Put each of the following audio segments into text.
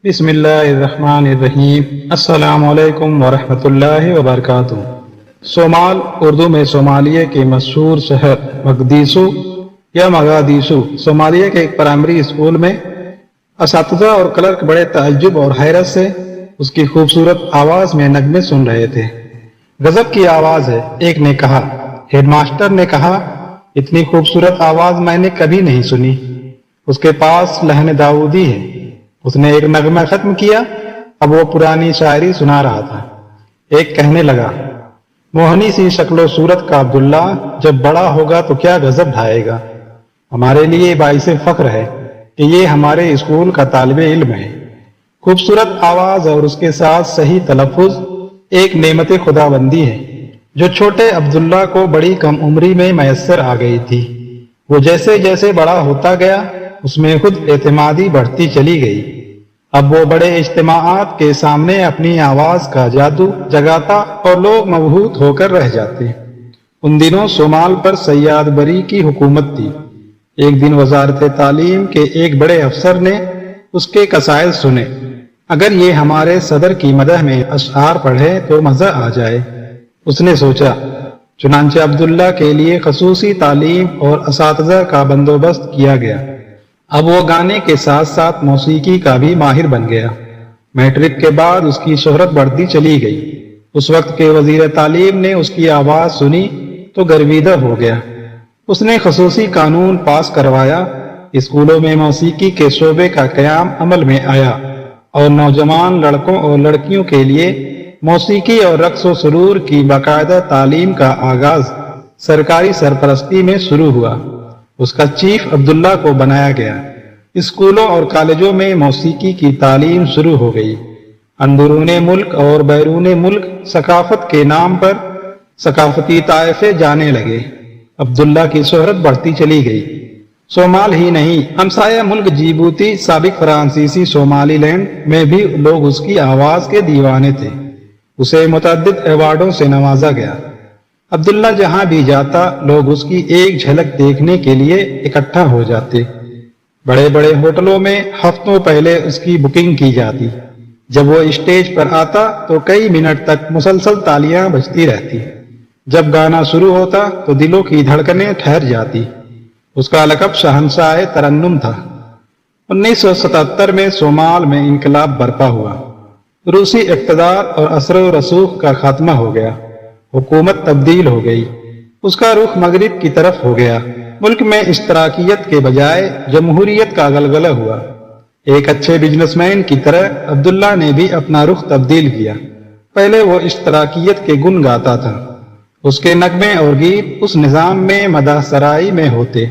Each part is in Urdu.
بسم اللہ الرحمن الرحیم۔ السلام علیکم ورحمۃ اللہ وبرکاتہ۔ صومال اردو میں صومالیہ کے مشہور شہر مقدیشو یا مگادیشو صومالیہ کے ایک پرائمری اسکول میں اساتذہ اور کلرک بڑے تعجب اور حیرت سے اس کی خوبصورت آواز میں نغمے سن رہے تھے۔ غضب کی آواز ہے، ایک نے کہا۔ ہیڈ ماسٹر نے کہا، اتنی خوبصورت آواز میں نے کبھی نہیں سنی، اس کے پاس لہن داؤدی ہے۔ اس نے ایک نغمہ ختم کیا، اب وہ پرانی شاعری سنا رہا تھا۔ ایک کہنے لگا، موہنی سی شکل و صورت کا عبداللہ جب بڑا ہوگا تو کیا غضب ڈھائے گا۔ ہمارے لیے باعث فخر ہے کہ یہ ہمارے اسکول کا طالب علم ہے۔ خوبصورت آواز اور اس کے ساتھ صحیح تلفظ ایک نعمت خدا بندی ہے جو چھوٹے عبداللہ کو بڑی کم عمری میں میسر آ گئی تھی۔ وہ جیسے جیسے بڑا ہوتا گیا اس میں خود اعتمادی بڑھتی چلی گئی۔ اب وہ بڑے اجتماعات کے سامنے اپنی آواز کا جادو جگاتا اور لوگ مبہوت ہو کر رہ جاتے۔ ان دنوں صومال پر سیاد بری کی حکومت تھی۔ ایک دن وزارت تعلیم کے ایک بڑے افسر نے اس کے قصائد سنے۔ اگر یہ ہمارے صدر کی مدح میں اشعار پڑھے تو مزہ آ جائے، اس نے سوچا۔ چنانچہ عبداللہ کے لیے خصوصی تعلیم اور اساتذہ کا بندوبست کیا گیا۔ اب وہ گانے کے ساتھ ساتھ موسیقی کا بھی ماہر بن گیا۔ میٹرک کے بعد اس کی شہرت بڑھتی چلی گئی۔ اس وقت کے وزیر تعلیم نے اس کی آواز سنی تو گرویدہ ہو گیا۔ اس نے خصوصی قانون پاس کروایا، اسکولوں میں موسیقی کے شعبے کا قیام عمل میں آیا اور نوجوان لڑکوں اور لڑکیوں کے لیے موسیقی اور رقص و سرور کی باقاعدہ تعلیم کا آغاز سرکاری سرپرستی میں شروع ہوا۔ اس کا چیف عبداللہ کو بنایا گیا۔ اسکولوں اور کالجوں میں موسیقی کی تعلیم شروع ہو گئی۔ اندرون ملک اور بیرون ملک ثقافت کے نام پر ثقافتی طائفے جانے لگے۔ عبداللہ کی شہرت بڑھتی چلی گئی۔ صومال ہی نہیں، ہمسایہ ملک جیبوتی سابق فرانسیسی صومالی لینڈ میں بھی لوگ اس کی آواز کے دیوانے تھے۔ اسے متعدد ایوارڈوں سے نوازا گیا۔ عبداللہ جہاں بھی جاتا لوگ اس کی ایک جھلک دیکھنے کے لیے اکٹھا ہو جاتے۔ بڑے بڑے ہوٹلوں میں ہفتوں پہلے اس کی بکنگ کی جاتی۔ جب وہ اسٹیج پر آتا تو کئی منٹ تک مسلسل تالیاں بجتی رہتی۔ جب گانا شروع ہوتا تو دلوں کی دھڑکنیں ٹھہر جاتی۔ اس کا لقب شہنشاہ ترنم تھا۔ 1977 میں صومال میں انقلاب برپا ہوا۔ روسی اقتدار اور اثر و رسوخ کا خاتمہ ہو گیا۔ حکومت تبدیل ہو گئی۔ اس کا رخ مغرب کی طرف ہو گیا۔ ملک میں اشتراکیت کے بجائے جمہوریت کا غلغلہ ہوا۔ ایک اچھے بزنس مین کی طرح عبداللہ نے بھی اپنا رخ تبدیل کیا۔ پہلے وہ اشتراکیت کے گن گاتا تھا۔ اس کے نغمے اور گیت اس نظام میں مدح سرائی میں ہوتے۔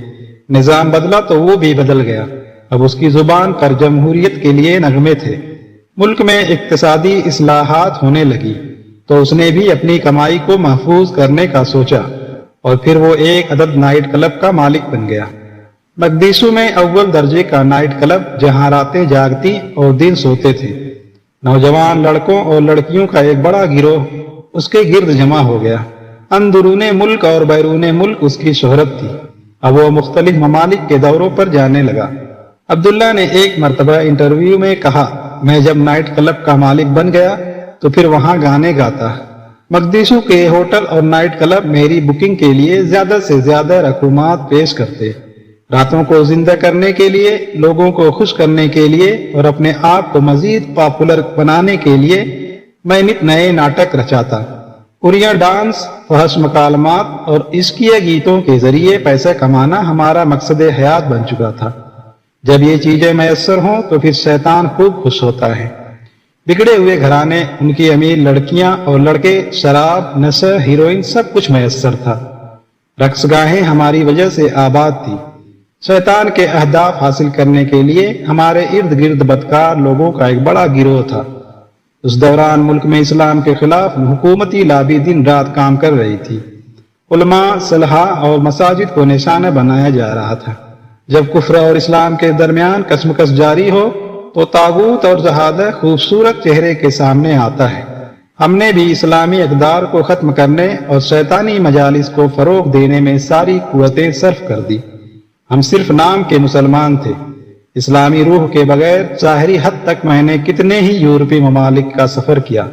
نظام بدلا تو وہ بھی بدل گیا۔ اب اس کی زبان پر جمہوریت کے لیے نغمے تھے۔ ملک میں اقتصادی اصلاحات ہونے لگی تو اس نے بھی اپنی کمائی کو محفوظ کرنے کا سوچا اور پھر وہ ایک عدد نائٹ کلب کا مالک بن گیا۔ مقدیشو میں اول درجے کا نائٹ کلب جہاں راتیں جاگتی اور دن سوتے تھے۔ نوجوان لڑکوں اور لڑکیوں کا ایک بڑا گروہ اس کے گرد جمع ہو گیا۔ اندرون ملک اور بیرون ملک اس کی شہرت تھی۔ اب وہ مختلف ممالک کے دوروں پر جانے لگا۔ عبداللہ نے ایک مرتبہ انٹرویو میں کہا، میں جب نائٹ کلب کا مالک بن گیا تو پھر وہاں گانے گاتا۔ مقدیشو کے ہوٹل اور نائٹ کلب میری بکنگ کے لیے زیادہ سے زیادہ رقومات پیش کرتے۔ راتوں کو زندہ کرنے کے لیے، لوگوں کو خوش کرنے کے لیے اور اپنے آپ کو مزید پاپولر بنانے کے لیے میں نت نئے ناٹک رچاتا۔ اریاں ڈانس، فحش مکالمات اور عشقیہ گیتوں کے ذریعے پیسہ کمانا ہمارا مقصد حیات بن چکا تھا۔ جب یہ چیزیں میسر ہوں تو پھر شیطان خوب خوش ہوتا ہے۔ بگڑے ہوئے گھرانے، ان کی امیر لڑکیاں اور لڑکے، شراب، نشہ، ہیروئن، سب کچھ میسر تھا۔ رقص گاہیں ہماری وجہ سے آباد تھی۔ شیطان کے اہداف حاصل کرنے کے لیے ہمارے ارد گرد بدکار لوگوں کا ایک بڑا گروہ تھا۔ اس دوران ملک میں اسلام کے خلاف حکومتی لابی دن رات کام کر رہی تھی۔ علماء، صلحاء اور مساجد کو نشانہ بنایا جا رہا تھا۔ جب کفر اور اسلام کے درمیان کشمکش جاری ہو تو طاغوت اور جہادہ خوبصورت چہرے کے سامنے آتا ہے۔ ہم نے بھی اسلامی اقدار کو ختم کرنے اور شیطانی مجالس کو فروغ دینے میں ساری قوتیں صرف کر دی۔ ہم صرف نام کے مسلمان تھے۔ اسلامی روح کے بغیر ظاہری حد تک میں نے کتنے ہی یورپی ممالک کا سفر کیا،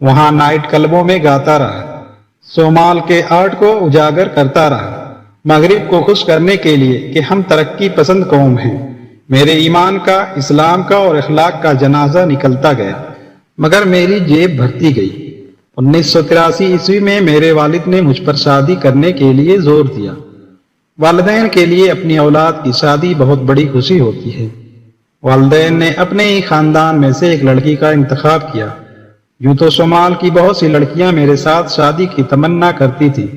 وہاں نائٹ کلبوں میں گاتا رہا، صومال کے آرٹ کو اجاگر کرتا رہا، مغرب کو خوش کرنے کے لیے کہ ہم ترقی پسند قوم ہیں۔ میرے ایمان کا، اسلام کا اور اخلاق کا جنازہ نکلتا گیا، مگر میری جیب بھرتی گئی۔ 1983 عیسوی میں میرے والد نے مجھ پر شادی کرنے کے لیے زور دیا۔ والدین کے لیے اپنی اولاد کی شادی بہت بڑی خوشی ہوتی ہے۔ والدین نے اپنے ہی خاندان میں سے ایک لڑکی کا انتخاب کیا۔ یوں تو شمال کی بہت سی لڑکیاں میرے ساتھ شادی کی تمنا کرتی تھی،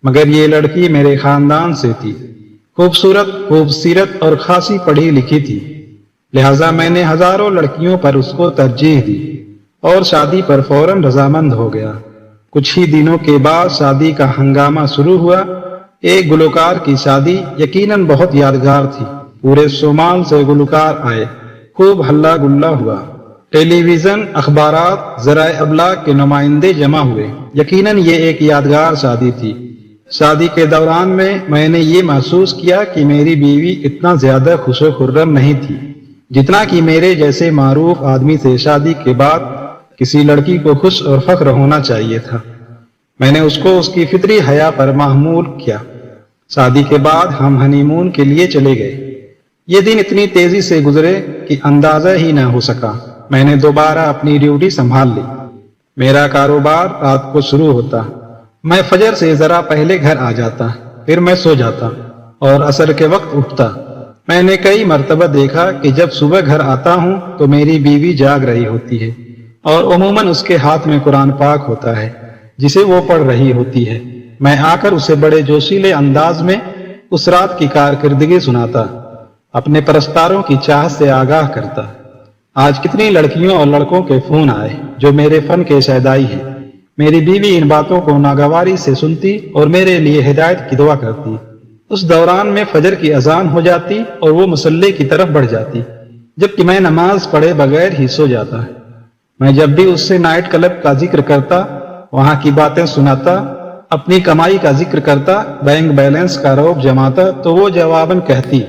مگر یہ لڑکی میرے خاندان سے تھی، خوبصورت، خوبصیرت اور خاصی پڑھی لکھی تھی، لہذا میں نے ہزاروں لڑکیوں پر اس کو ترجیح دی اور شادی پر فوراً رضامند ہو گیا۔ کچھ ہی دنوں کے بعد شادی کا ہنگامہ شروع ہوا۔ ایک گلوکار کی شادی یقیناً بہت یادگار تھی۔ پورے شمال سے گلوکار آئے، خوب ہلا گلا ہوا، ٹیلی ویژن، اخبارات، ذرائع ابلاغ کے نمائندے جمع ہوئے۔ یقیناً یہ ایک یادگار شادی تھی۔ شادی کے دوران میں نے یہ محسوس کیا کہ میری بیوی اتنا زیادہ خوش و خرم نہیں تھی جتنا کہ میرے جیسے معروف آدمی سے شادی کے بعد کسی لڑکی کو خوش اور فخر ہونا چاہیے تھا۔ میں نے اس کو اس کی فطری حیا پر محمول کیا۔ شادی کے بعد ہم ہنی مون کے لیے چلے گئے۔ یہ دن اتنی تیزی سے گزرے کہ اندازہ ہی نہ ہو سکا۔ میں نے دوبارہ اپنی ڈیوٹی سنبھال لی۔ میرا کاروبار رات کو شروع ہوتا، میں فجر سے ذرا پہلے گھر آ جاتا، پھر میں سو جاتا اور عصر کے وقت اٹھتا۔ میں نے کئی مرتبہ دیکھا کہ جب صبح گھر آتا ہوں تو میری بیوی جاگ رہی ہوتی ہے اور عموماً اس کے ہاتھ میں قرآن پاک ہوتا ہے جسے وہ پڑھ رہی ہوتی ہے۔ میں آ کر اسے بڑے جوشیلے انداز میں اس رات کی کارکردگی سناتا، اپنے پرستاروں کی چاہت سے آگاہ کرتا۔ آج کتنی لڑکیوں اور لڑکوں کے فون آئے جو میرے فن کے شیدائی ہیں۔ میری بیوی ان باتوں کو ناگواری سے سنتی اور میرے لیے ہدایت کی دعا کرتی۔ اس دوران میں فجر کی اذان ہو جاتی اور وہ مصلی کی طرف بڑھ جاتی، جبکہ میں نماز پڑھے بغیر ہی سو جاتا۔ میں جب بھی اس سے نائٹ کلب کا ذکر کرتا، وہاں کی باتیں سناتا، اپنی کمائی کا ذکر کرتا، بینک بیلنس کا روب جماتا، تو وہ جواباً کہتی،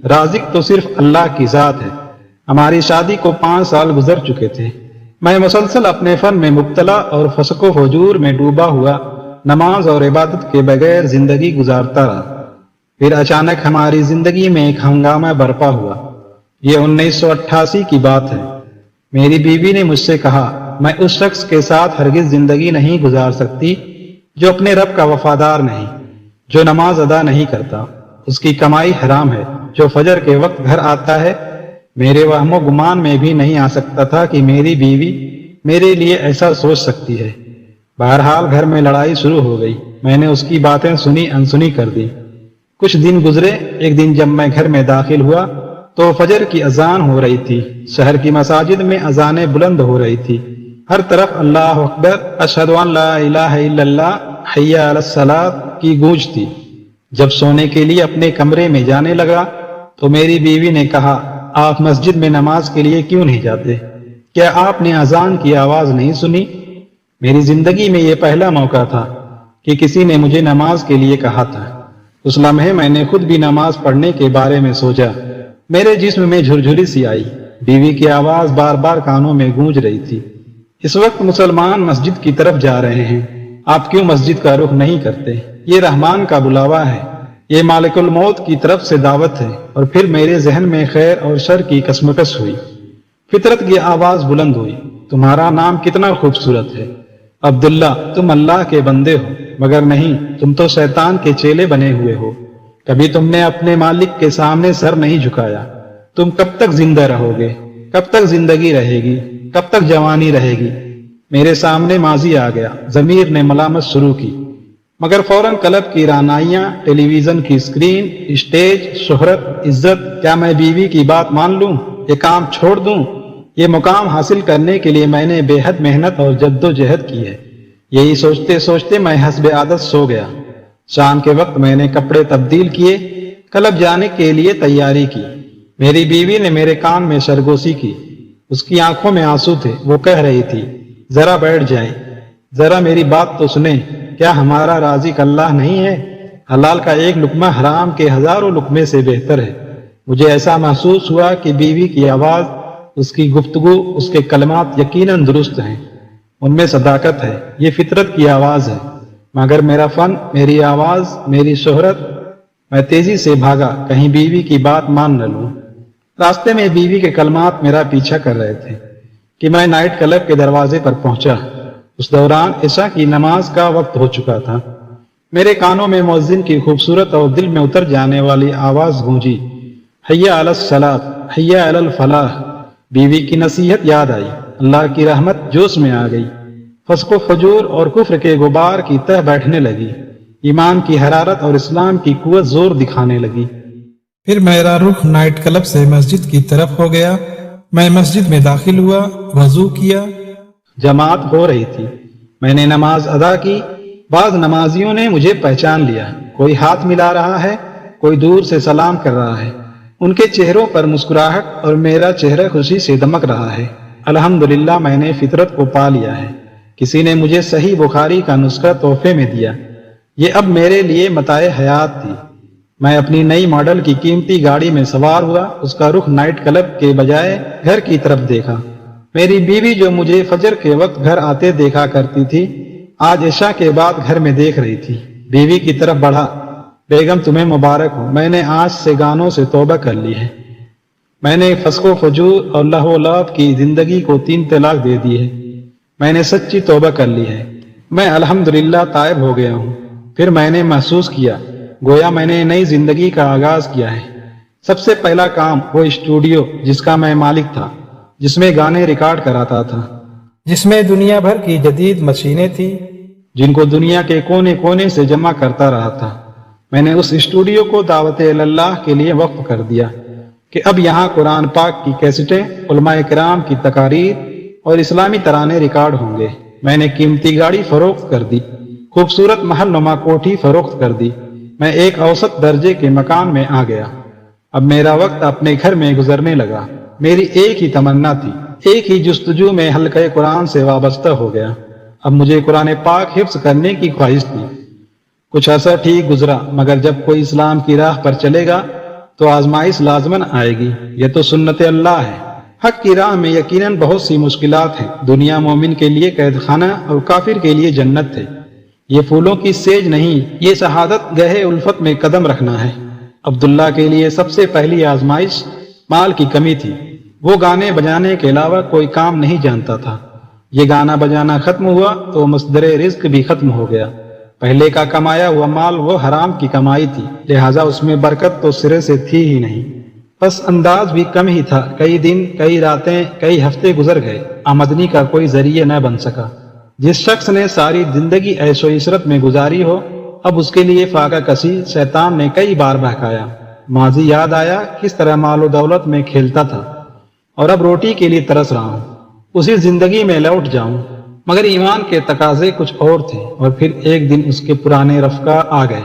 رازق تو صرف اللہ کی ذات ہے۔ ہماری شادی کو 5 سال گزر چکے تھے۔ میں مسلسل اپنے فن میں مبتلا اور فسق و فجور میں ڈوبا ہوا نماز اور عبادت کے بغیر زندگی گزارتا رہا۔ پھر اچانک ہماری زندگی میں ایک ہنگامہ برپا ہوا۔ یہ 1988 کی بات ہے۔ میری بیوی نے مجھ سے کہا، میں اس شخص کے ساتھ ہرگز زندگی نہیں گزار سکتی جو اپنے رب کا وفادار نہیں، جو نماز ادا نہیں کرتا، اس کی کمائی حرام ہے، جو فجر کے وقت گھر آتا ہے۔ میرے وہم و گمان میں بھی نہیں آ سکتا تھا کہ میری بیوی میرے لیے ایسا سوچ سکتی ہے۔ بہرحال گھر میں لڑائی شروع ہو گئی۔ میں نے اس کی باتیں سنی انسنی کر دی۔ کچھ دن گزرے۔ ایک دن جب میں گھر میں داخل ہوا تو فجر کی اذان ہو رہی تھی۔ شہر کی مساجد میں اذانیں بلند ہو رہی تھی۔ ہر طرف اللہ اکبر، اشہد ان لا الہ الا اللہ، حی علی الصلاۃ کی گونج تھی۔ جب سونے کے لیے اپنے کمرے میں جانے لگا تو میری بیوی نے کہا، آپ مسجد میں نماز کے لیے کیوں نہیں جاتے؟ کیا آپ نے اذان کی آواز نہیں سنی؟ میری زندگی میں یہ پہلا موقع تھا کہ کسی نے مجھے نماز کے لیے کہا تھا۔ اس لمحے میں نے خود بھی نماز پڑھنے کے بارے میں سوچا۔ میرے جسم میں جھرجھری سی آئی۔ بیوی کی آواز بار بار کانوں میں گونج رہی تھی، اس وقت مسلمان مسجد کی طرف جا رہے ہیں، آپ کیوں مسجد کا رخ نہیں کرتے؟ یہ رحمان کا بلاوا ہے، یہ مالک الموت کی طرف سے دعوت ہے۔ اور پھر میرے ذہن میں خیر اور شر کی کشمکش ہوئی۔ فطرت کی آواز بلند ہوئی، تمہارا نام کتنا خوبصورت ہے عبداللہ، تم اللہ کے بندے ہو، مگر نہیں، تم تو شیطان کے چیلے بنے ہوئے ہو۔ کبھی تم نے اپنے مالک کے سامنے سر نہیں جھکایا۔ تم کب تک زندہ رہو گے؟ کب تک زندگی رہے گی؟ کب تک جوانی رہے گی؟ میرے سامنے ماضی آ گیا۔ ضمیر نے ملامت شروع کی، مگر فوراً کلب کی رعنائیاں، ٹیلی ویژن کی اسکرین، اسٹیج، شہرت، عزت، کیا میں بیوی کی بات مان لوں؟ یہ کام چھوڑ دوں؟ یہ مقام حاصل کرنے کے لیے میں نے بے حد محنت اور جد و جہد کی ہے۔ یہی سوچتے سوچتے میں حسب عادت سو گیا۔ شام کے وقت میں نے کپڑے تبدیل کیے، کلب جانے کے لیے تیاری کی۔ میری بیوی نے میرے کان میں سرگوشی کی، اس کی آنکھوں میں آنسو تھے۔ وہ کہہ رہی تھی، ذرا بیٹھ جائیں، ذرا میری بات تو سنیں، کیا ہمارا رازق اللہ نہیں ہے؟ حلال کا ایک لقمہ حرام کے ہزاروں لقمے سے بہتر ہے۔ مجھے ایسا محسوس ہوا کہ بیوی کی آواز، اس کی گفتگو، اس کے کلمات یقیناً درست ہیں، ان میں صداقت ہے، یہ فطرت کی آواز ہے، مگر میرا فن، میری آواز، میری شہرت، میں تیزی سے بھاگا کہیں بیوی کی بات مان نہ لوں۔ راستے میں بیوی کے کلمات میرا پیچھا کر رہے تھے کہ میں نائٹ کلب کے دروازے پر پہنچا۔ اس دوران عشاء کی نماز کا وقت ہو چکا تھا۔ میرے کانوں میں مؤذن کی خوبصورت اور دل میں اتر جانے والی آواز گونجی، حی علی الصلاۃ، حی علی الفلاح۔ بیوی کی نصیحت یاد آئی، اللہ کی رحمت جوش میں آ گئی، فسق و فجور اور کفر کے غبار کی تہ بیٹھنے لگی، ایمان کی حرارت اور اسلام کی قوت زور دکھانے لگی۔ پھر میرا رخ نائٹ کلب سے مسجد کی طرف ہو گیا۔ میں مسجد میں داخل ہوا، وضو کیا۔ جماعت ہو رہی تھی، میں نے نماز ادا کی۔ بعض نمازیوں نے مجھے پہچان لیا، کوئی ہاتھ ملا رہا ہے، کوئی دور سے سلام کر رہا ہے، ان کے چہروں پر مسکراہٹ اور میرا چہرہ خوشی سے دمک رہا ہے۔ الحمدللہ میں نے فطرت کو پا لیا ہے۔ کسی نے مجھے صحیح بخاری کا نسخہ تحفے میں دیا، یہ اب میرے لیے متاع حیات تھی۔ میں اپنی نئی ماڈل کی قیمتی گاڑی میں سوار ہوا، اس کا رخ نائٹ کلب کے بجائے گھر کی طرف دیکھا۔ میری بیوی جو مجھے فجر کے وقت گھر آتے دیکھا کرتی تھی، آج عشاء کے بعد گھر میں دیکھ رہی تھی۔ بیوی کی طرف بڑھا، بیگم تمہیں مبارک ہو، میں نے آج سے گانوں سے توبہ کر لی ہے، میں نے فسق و فجور اور لہو و لعب کی زندگی کو 3 طلاق دے دی ہے، میں نے سچی توبہ کر لی ہے، میں الحمدللہ تائب ہو گیا ہوں۔ پھر میں نے محسوس کیا گویا میں نے نئی زندگی کا آغاز کیا ہے۔ سب سے پہلا کام وہ اسٹوڈیو جس کا میں مالک تھا، جس میں گانے ریکارڈ کراتا تھا، جس میں دنیا بھر کی جدید مشینیں تھیں، جن کو دنیا کے کونے کونے سے جمع کرتا رہا تھا۔ میں نے اس اسٹوڈیو کو دعوت اللہ کے لیے وقف کر دیا کہ اب یہاں قرآن پاک کی کیسٹیں، علماء کرام کی تقاریر اور اسلامی ترانے ریکارڈ ہوں گے۔ میں نے قیمتی گاڑی فروخت کر دی، خوبصورت محل نما کوٹھی فروخت کر دی، میں ایک اوسط درجے کے مکان میں آ گیا۔ اب میرا وقت اپنے گھر میں گزرنے لگا۔ میری ایک ہی تمنا تھی، ایک ہی جستجو میں حلقہ قرآن سے وابستہ ہو گیا۔ اب مجھے قرآن پاک حفظ کرنے کی خواہش تھی۔ کچھ عرصہ ٹھیک گزرا، مگر جب کوئی اسلام کی راہ پر چلے گا تو آزمائش لازماً آئے گی، یہ تو سنت اللہ ہے۔ حق کی راہ میں یقیناً بہت سی مشکلات ہیں۔ دنیا مومن کے لیے قید خانہ اور کافر کے لیے جنت ہے۔ یہ پھولوں کی سیج نہیں، یہ شہادت گہے الفت میں قدم رکھنا ہے۔ عبداللہ کے لیے سب سے پہلی آزمائش مال کی کمی تھی۔ وہ گانے بجانے کے علاوہ کوئی کام نہیں جانتا تھا۔ یہ گانا بجانا ختم ہوا تو مصدر رزق بھی ختم ہو گیا۔ پہلے کا کمایا ہوا مال وہ حرام کی کمائی تھی، لہٰذا اس میں برکت تو سرے سے تھی ہی نہیں۔ پس انداز بھی کم ہی تھا۔ کئی دن، کئی راتیں، کئی ہفتے گزر گئے، آمدنی کا کوئی ذریعہ نہ بن سکا۔ جس شخص نے ساری زندگی عیش و عشرت میں گزاری ہو، اب اس کے لیے فاقہ کسی شیطان نے کئی بار بہکایا۔ ماضی یاد آیا، کس طرح مال و دولت میں کھیلتا تھا، اور اب روٹی کے لیے ترس رہا ہوں، اسی زندگی میں لوٹ جاؤں۔ مگر ایمان کے تقاضے کچھ اور تھے، اور پھر ایک دن اس کے پرانے رفقا آ گئے۔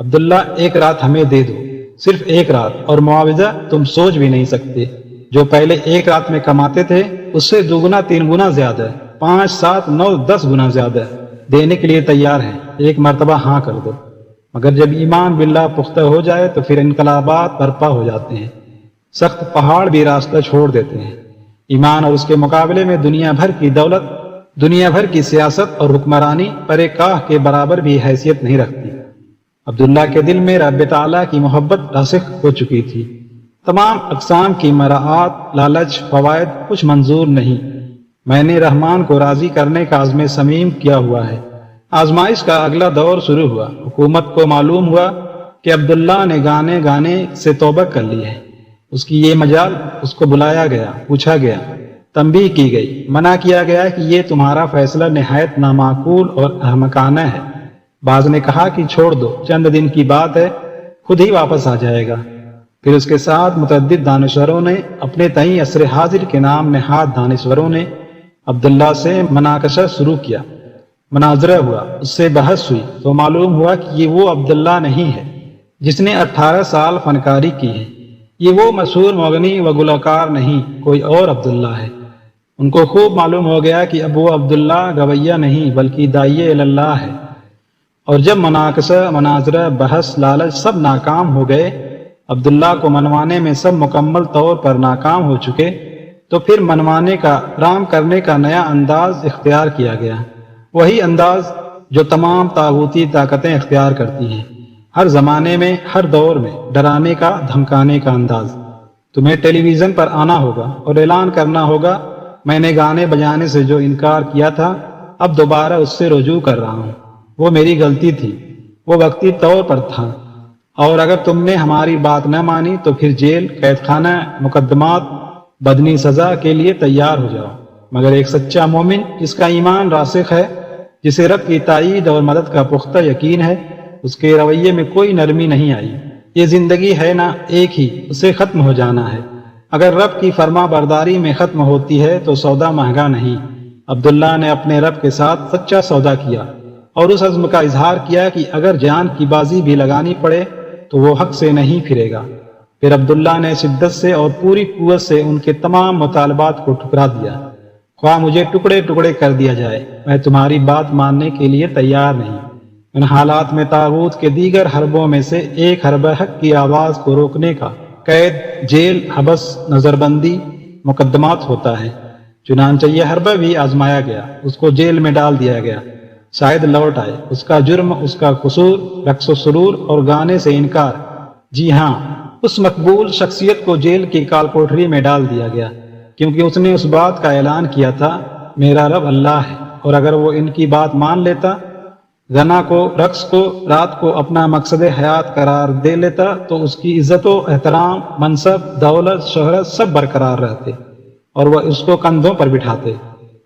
عبداللہ، ایک رات ہمیں دے دو، صرف ایک رات، اور معاوضہ تم سوچ بھی نہیں سکتے۔ جو پہلے ایک رات میں کماتے تھے اس سے 2 گنا 3 گنا زیادہ، 5 7 9 10 گنا زیادہ دینے کے لیے تیار ہے۔ ایک مرتبہ ہاں کر دو۔ مگر جب ایمان باللہ پختہ ہو جائے تو پھر انقلابات برپا ہو جاتے ہیں، سخت پہاڑ بھی راستہ چھوڑ دیتے ہیں۔ ایمان اور اس کے مقابلے میں دنیا بھر کی دولت، دنیا بھر کی سیاست اور حکمرانی پرے کاہ کے برابر بھی حیثیت نہیں رکھتی۔ عبداللہ کے دل میں رب تعالیٰ کی محبت راسخ ہو چکی تھی۔ تمام اقسام کی مراعات، لالچ، فوائد کچھ منظور نہیں۔ میں نے رحمان کو راضی کرنے کا عزم صمیم کیا ہوا ہے۔ آزمائش کا اگلا دور شروع ہوا۔ حکومت کو معلوم ہوا کہ عبداللہ نے گانے سے توبہ کر لی ہے۔ اس کی یہ مجال، اس کو بلایا گیا، پوچھا گیا، تنبیہ کی گئی، منع کیا گیا کہ یہ تمہارا فیصلہ نہایت نامعقول اور احمقانہ ہے۔ بعض نے کہا کہ چھوڑ دو، چند دن کی بات ہے، خود ہی واپس آ جائے گا۔ پھر اس کے ساتھ متعدد دانشوروں نے، اپنے تئیں عصر حاضر کے نام نہاد دانشوروں نے عبداللہ سے مناقشہ شروع کیا۔ مناظرہ ہوا، اس سے بحث ہوئی تو معلوم ہوا کہ یہ وہ عبداللہ نہیں ہے جس نے 18 سال فنکاری کی ہے۔ یہ وہ مشہور مغنی و گلوکار نہیں، کوئی اور عبداللہ ہے۔ ان کو خوب معلوم ہو گیا کہ اب وہ عبداللہ گویہ نہیں بلکہ داعیہ اللہ ہے۔ اور جب مناقشہ، مناظرہ، بحث، لالچ سب ناکام ہو گئے، عبداللہ کو منوانے میں سب مکمل طور پر ناکام ہو چکے تو پھر منوانے کا رام کرنے کا نیا انداز اختیار کیا گیا، وہی انداز جو تمام طاغوتی طاقتیں اختیار کرتی ہیں، ہر زمانے میں ہر دور میں ڈرانے کا دھمکانے کا انداز۔ تمہیں ٹیلی ویژن پر آنا ہوگا اور اعلان کرنا ہوگا میں نے گانے بجانے سے جو انکار کیا تھا اب دوبارہ اس سے رجوع کر رہا ہوں، وہ میری غلطی تھی، وہ وقتی طور پر تھا، اور اگر تم نے ہماری بات نہ مانی تو پھر جیل، قید خانہ، مقدمات، بدنی سزا کے لیے تیار ہو جاؤ۔ مگر ایک سچا مومن جس کا ایمان راسخ ہے، جسے رب کی تائید اور مدد کا پختہ یقین ہے، اس کے رویے میں کوئی نرمی نہیں آئی۔ یہ زندگی ہے نا ایک ہی، اسے ختم ہو جانا ہے۔ اگر رب کی فرما برداری میں ختم ہوتی ہے تو سودا مہنگا نہیں۔ عبداللہ نے اپنے رب کے ساتھ سچا سودا کیا اور اس عزم کا اظہار کیا کہ اگر جان کی بازی بھی لگانی پڑے تو وہ حق سے نہیں پھرے گا۔ پھر عبداللہ نے شدت سے اور پوری قوت سے ان کے تمام مطالبات کو ٹھکرا دیا۔ خواہ مجھے ٹکڑے ٹکڑے کر دیا جائے، میں تمہاری بات ماننے کے لیے تیار نہیں۔ ان حالات میں طاغوت کے دیگر حربوں میں سے ایک حربہ حق کی آواز کو روکنے کا قید، جیل، حبس، نظر بندی، مقدمات ہوتا ہے۔ چنانچہ یہ حربہ بھی آزمایا گیا، اس کو جیل میں ڈال دیا گیا، شاید لوٹ آئے۔ اس کا جرم، اس کا قصور، رقص و سرور اور گانے سے انکار۔ جی ہاں، اس مقبول شخصیت کو جیل کی کال کوٹری میں ڈال دیا گیا، کیونکہ اس نے اس بات کا اعلان کیا تھا میرا رب اللہ ہے، اور اگر وہ ان کی بات مان لیتا، غنا کو، رقص کو، رات کو اپنا مقصد حیات قرار دے لیتا تو اس کی عزت و احترام، منصب، دولت، شہرت سب برقرار رہتے اور وہ اس کو کندھوں پر بٹھاتے۔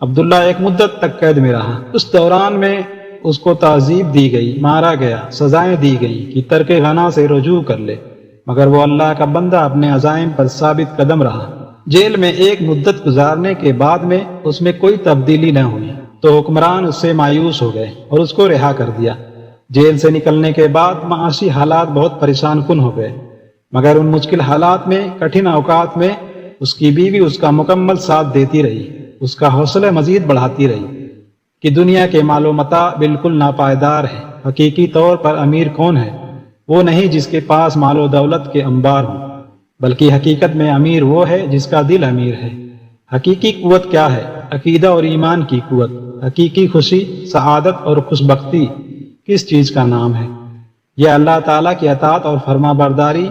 عبداللہ ایک مدت تک قید میں رہا۔ اس دوران میں اس کو تعذیب دی گئی، مارا گیا، سزائیں دی گئی کہ ترک غنا سے رجوع کر لے، مگر وہ اللہ کا بندہ اپنے عزائم پر ثابت قدم رہا۔ جیل میں ایک مدت گزارنے کے بعد میں اس میں کوئی تبدیلی نہ ہوئی تو حکمران اس سے مایوس ہو گئے اور اس کو رہا کر دیا۔ جیل سے نکلنے کے بعد معاشی حالات بہت پریشان کن ہو گئے، مگر ان مشکل حالات میں، کٹھن اوقات میں اس کی بیوی اس کا مکمل ساتھ دیتی رہی، اس کا حوصلہ مزید بڑھاتی رہی کہ دنیا کے مال و متاع بالکل ناپائیدار ہے۔ حقیقی طور پر امیر کون ہے؟ وہ نہیں جس کے پاس مال و دولت کے انبار ہوں، بلکہ حقیقت میں امیر وہ ہے جس کا دل امیر ہے۔ حقیقی قوت کیا ہے؟ عقیدہ اور ایمان کی قوت۔ حقیقی خوشی، سعادت اور خوش بختی کس چیز کا نام ہے؟ یہ اللہ تعالیٰ کی اطاعت اور فرما برداری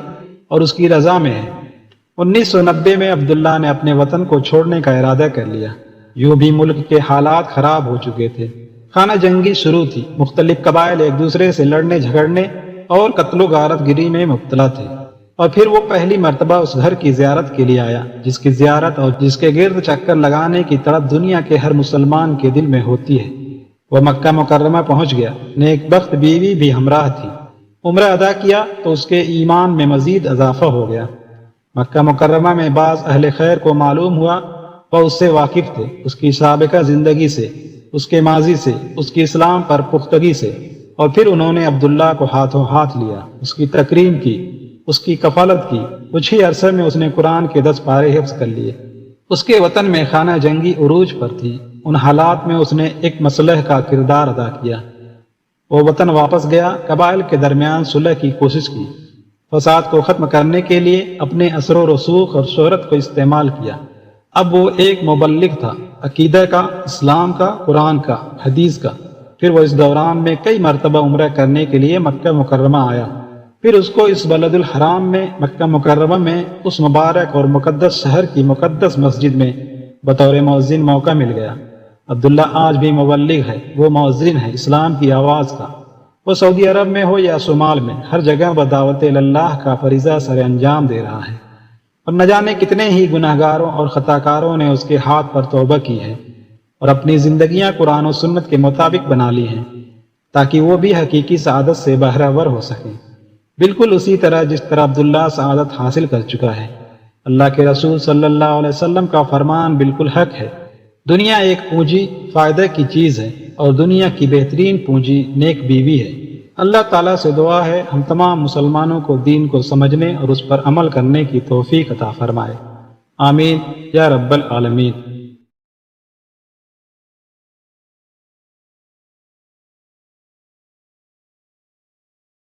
اور اس کی رضا میں ہے۔ 1990 میں عبداللہ نے اپنے وطن کو چھوڑنے کا ارادہ کر لیا۔ یوں بھی ملک کے حالات خراب ہو چکے تھے، خانہ جنگی شروع تھی، مختلف قبائل ایک دوسرے سے لڑنے جھگڑنے اور قتل و غارت گری میں مبتلا تھے۔ اور پھر وہ پہلی مرتبہ اس گھر کی زیارت کے لیے آیا جس کی زیارت اور جس کے گرد چکر لگانے کی تڑپ دنیا کے ہر مسلمان کے دل میں ہوتی ہے۔ وہ مکہ مکرمہ پہنچ گیا، نیک بخت بیوی بھی ہمراہ تھی۔ عمرہ ادا کیا تو اس کے ایمان میں مزید اضافہ ہو گیا۔ مکہ مکرمہ میں بعض اہل خیر کو معلوم ہوا، وہ اس سے واقف تھے، اس کی سابقہ زندگی سے، اس کے ماضی سے، اس کی اسلام پر پختگی سے، اور پھر انہوں نے عبداللہ کو ہاتھوں ہاتھ لیا، اس کی تکریم کی، اس کی کفالت کی۔ کچھ ہی عرصے میں اس نے قرآن کے 10 پارے حفظ کر لیے۔ اس کے وطن میں خانہ جنگی عروج پر تھی۔ ان حالات میں اس نے ایک مصلح کا کردار ادا کیا۔ وہ وطن واپس گیا، قبائل کے درمیان صلح کی کوشش کی، فساد کو ختم کرنے کے لیے اپنے اثر و رسوخ اور شہرت کو استعمال کیا۔ اب وہ ایک مبلغ تھا، عقیدہ کا، اسلام کا، قرآن کا، حدیث کا۔ پھر وہ اس دوران میں کئی مرتبہ عمرہ کرنے کے لیے مکہ مکرمہ آیا۔ پھر اس کو اس بلد الحرام میں، مکہ مکرمہ میں، اس مبارک اور مقدس شہر کی مقدس مسجد میں بطور مؤذن موقع مل گیا۔ عبداللہ آج بھی مبلغ ہے، وہ مؤذن ہے اسلام کی آواز کا۔ وہ سعودی عرب میں ہو یا شمال میں، ہر جگہ بدعوت اللہ کا فریضہ سر انجام دے رہا ہے، اور نہ جانے کتنے ہی گناہگاروں اور خطاکاروں نے اس کے ہاتھ پر توبہ کی ہے اور اپنی زندگیاں قرآن و سنت کے مطابق بنا لی ہیں تاکہ وہ بھی حقیقی سعادت سے بہرہ ہو سکیں، بالکل اسی طرح جس طرح عبداللہ سعادت حاصل کر چکا ہے۔ اللہ کے رسول صلی اللہ علیہ وسلم کا فرمان بالکل حق ہے، دنیا ایک پونجی فائدہ کی چیز ہے اور دنیا کی بہترین پونجی نیک بیوی ہے۔ اللہ تعالیٰ سے دعا ہے ہم تمام مسلمانوں کو دین کو سمجھنے اور اس پر عمل کرنے کی توفیق عطا فرمائے، آمین یا رب العالمین۔